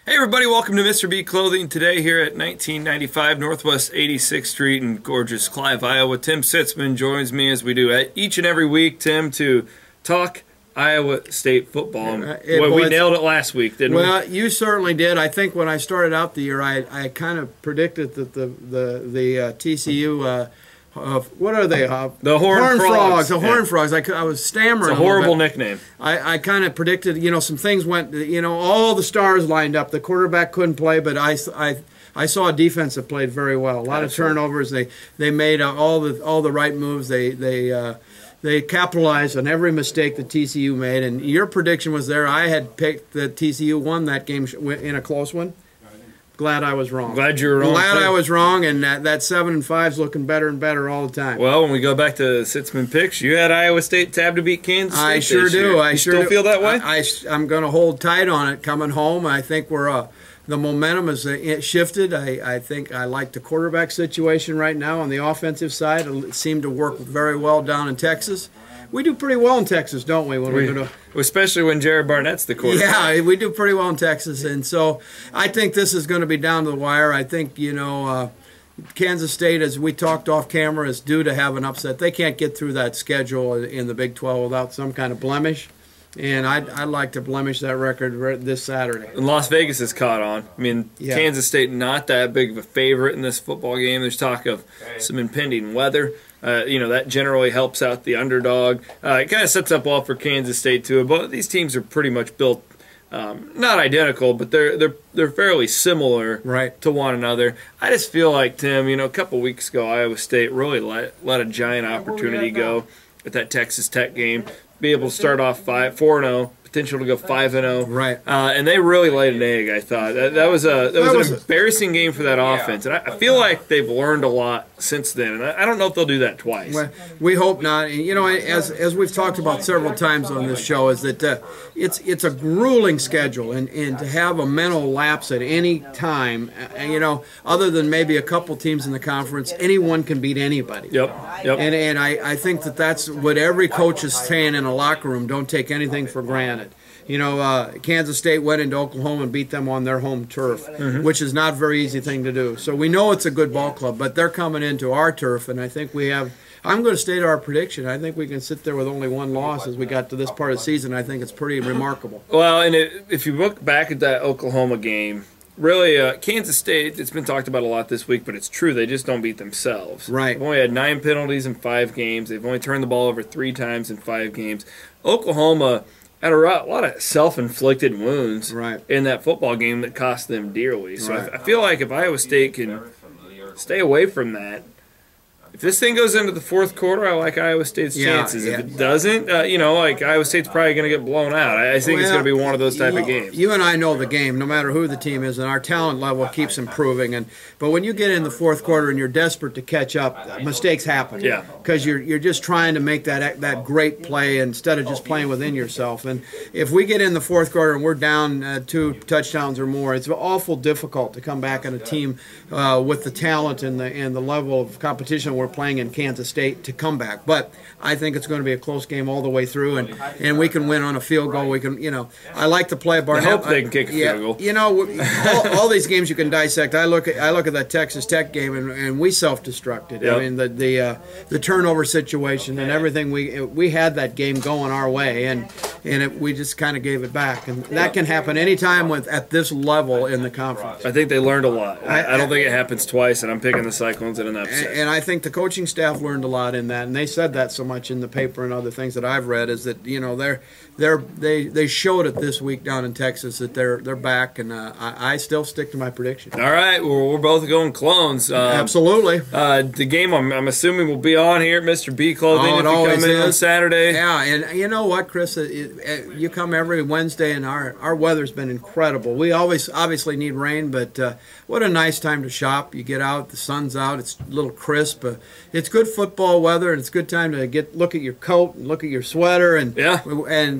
Hey everybody, welcome to Mr. B Clothing. Today here at 1995 Northwest 86th Street in gorgeous Clive, Iowa. Tim Sitzmann joins me as we do each and every week, Tim, to talk Iowa State football. We nailed it last week, didn't we? Well, you certainly did. I think when I started out the year, I kind of predicted that the TCU what are they? The Horned Frogs. The Horned Frogs. I was stammering. It's a horrible nickname. I kind of predicted, some things went, all the stars lined up. The quarterback couldn't play, but I saw a defense that played very well. A lot of turnovers. They made all the right moves. They capitalized on every mistake that TCU made. And your prediction was there. I had picked that TCU won that game in a close one. Glad I was wrong. Glad you were wrong. Glad I was wrong, and that 7-5 is looking better and better all the time. Well, when we go back to Sitzmann picks, you had Iowa State tab to beat Kansas State. I sure do. I sure still feel that way. I'm going to hold tight on it coming home. I think the momentum has shifted. I think I like the quarterback situation right now on the offensive side. It seemed to work very well down in Texas. We do pretty well in Texas, don't we? Especially when Jared Barnett's the quarterback. Yeah, we do pretty well in Texas, and so I think this is going to be down to the wire. I think Kansas State, as we talked off camera, is due to have an upset. They can't get through that schedule in the Big 12 without some kind of blemish. And I'd like to blemish that record this Saturday. And Las Vegas has caught on. I mean, yeah. Kansas State not that big of a favorite in this football game. There's talk of some impending weather. That generally helps out the underdog. It kind of sets up well for Kansas State too. But these teams are pretty much built not identical, but they're fairly similar to one another. I just feel like, Tim, a couple weeks ago, Iowa State really let a giant opportunity go at that Texas Tech game. Be able to start off 4-0, potential to go 5-0. Right. And they really laid an egg, I thought. That was an embarrassing game for that offense. And I feel like they've learned a lot since then. And I don't know if they'll do that twice. Well, we hope not. As we've talked about several times on this show, is that it's a grueling schedule. And to have a mental lapse at any time, other than maybe a couple teams in the conference, anyone can beat anybody. Yep. And I think that's what every coach is saying in a locker room. Don't take anything for granted. Kansas State went into Oklahoma and beat them on their home turf, which is not a very easy thing to do. So we know it's a good ball club, but they're coming into our turf, and I think I'm going to state our prediction. I think we can sit there with only one loss as we got to this part of the season. I think it's pretty remarkable. Well, and if you look back at that Oklahoma game, really, Kansas State, it's been talked about a lot this week, but it's true. They just don't beat themselves. Right. They've only had 9 penalties in 5 games. They've only turned the ball over 3 times in 5 games. Oklahoma had a lot of self-inflicted wounds in that football game that cost them dearly. So I feel like if Iowa State can stay away from that, if this thing goes into the fourth quarter, I like Iowa State's chances. If it doesn't, Iowa State's probably going to get blown out. I think it's going to be one of those type of games. You and I know the game, no matter who the team is, and our talent level keeps improving. But when you get in the fourth quarter and you're desperate to catch up, mistakes happen. Yeah. Because you're just trying to make that great play instead of just playing within yourself. And if we get in the fourth quarter and we're down 2 touchdowns or more, it's awful difficult to come back on a team with the talent and the level of competition we're playing in Kansas State to come back. But I think it's going to be a close game all the way through, and we can win on a field goal. We can, I like to play Barnett. I hope they can kick a field goal. All these games you can dissect. I look at that Texas Tech game, and we self-destructed. Yep. I mean, the turnover situation and everything. We had that game going our way, and we just kind of gave it back. And that can happen anytime at this level in the conference. I think they learned a lot. I don't think it happens twice, and I'm picking the Cyclones in an upset. And I think the coaching staff learned a lot in that, and they said that so much in the paper and other things that I've read, is that they showed it this week down in Texas that they're back, and I still stick to my prediction. All right, well, we're both going Clones. Absolutely. The game I'm assuming will be on here at Mr. B Clothing if you come in on Saturday. Yeah, and you know what, Chris, you come every Wednesday, and our weather's been incredible. We obviously need rain, but what a nice time to shop. You get out, the sun's out, it's a little crisp. It's good football weather, and it's a good time to look at your coat and look at your sweater and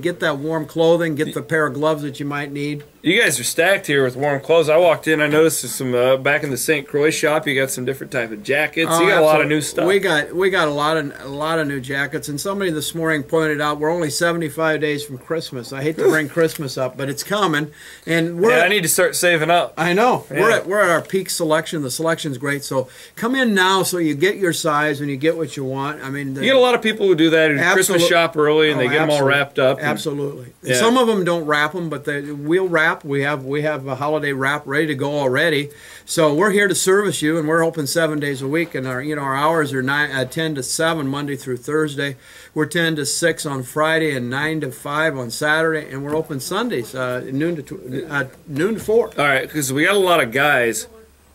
get that warm clothing, get the pair of gloves that you might need. You guys are stacked here with warm clothes. I walked in, I noticed there's some back in the St. Croix shop. You got some different type of jackets. You got a lot of new stuff. We got a lot of new jackets. And somebody this morning pointed out we're only 75 days from Christmas. I hate to bring Christmas up, but it's coming. And I need to start saving up. I know. Yeah. We're at our peak selection. The selection's great. So come in now so you get your size and you get what you want. I mean, you get a lot of people who do that who Christmas shop early and they get them all wrapped up. Absolutely. Yeah. Some of them don't wrap them, but we'll wrap. We have a holiday wrap ready to go already. So we're here to service you, and we're open 7 days a week. And our hours are 10 to 7 Monday through Thursday. We're 10 to 6 on Friday and 9 to 5 on Saturday, and we're open Sundays noon to 4. All right, because we got a lot of guys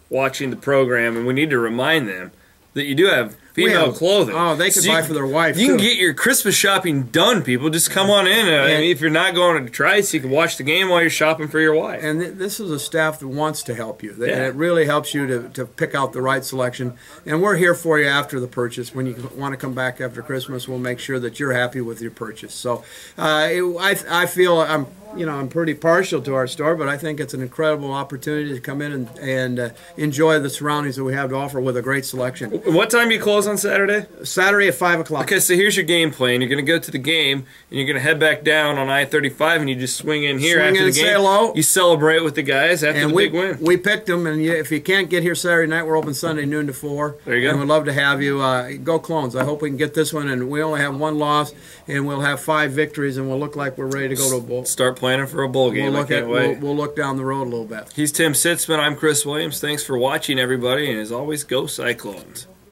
watching the program, and we need to remind them that you do have female clothing. Oh, they can buy for their wife, You can get your Christmas shopping done, people. Just come on in. And if you're not going to Trice, you can watch the game while you're shopping for your wife. And this is a staff that wants to help you. And it really helps you to pick out the right selection. And we're here for you after the purchase. When you want to come back after Christmas, we'll make sure that you're happy with your purchase. So I feel I'm pretty partial to our store, but I think it's an incredible opportunity to come in and enjoy the surroundings that we have to offer with a great selection. What time do you close on Saturday? Saturday at 5 o'clock. Okay, so here's your game plan. You're going to go to the game, and you're going to head back down on I-35, and you just swing in here after the game. Say hello. You celebrate with the guys after the big win. We picked them, and if you can't get here Saturday night, we're open Sunday noon to 4. There you go. And we'd love to have you. Go Clones. I hope we can get this one, and we only have 1 loss, and we'll have 5 victories, and we'll look like we're ready to go to a bowl. Start planning for a bowl game. We'll look down the road a little bit. He's Tim Sitzmann. I'm Chris Williams. Thanks for watching, everybody, and as always, go Cyclones.